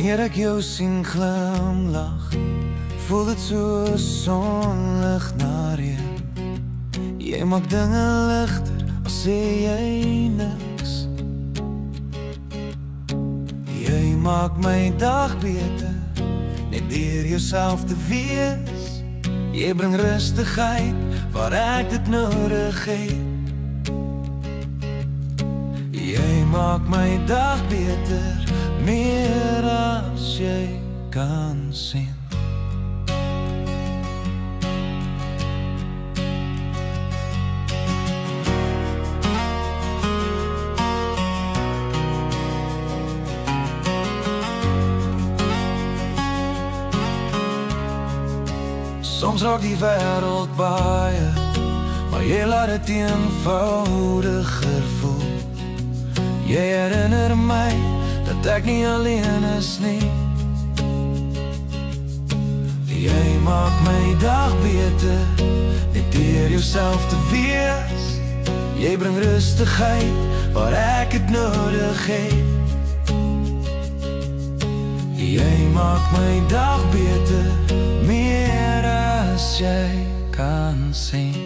Wanneer ek jou sien glimlag, voel dit so sonlig na reën. Jy maak dinge ligter, al sê jy niks. Jy maak my dag beter, net deur jouself te wees. Jy bring rustigheid waar ek dit nodig het. Jy maak my dag beter, meer as jy kan sien. Soms raak die wêreld baie, maar jy laat dit eenvoudiger voel. Jy herinner my dat ek nie alleen is nie. Jy maak my dag beter, net deur jouself te wees. Jy bring rustigheid waar ek het nodig het. Jy maak my dag beter, meer as jy kan sien.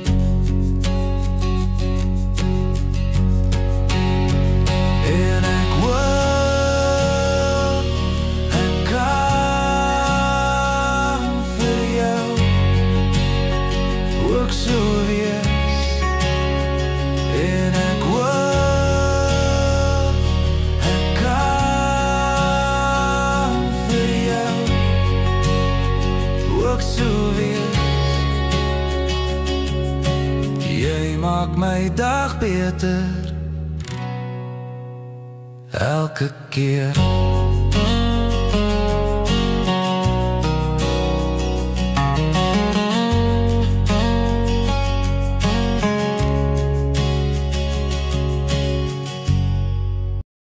Jy maak my dag beter, elke keer.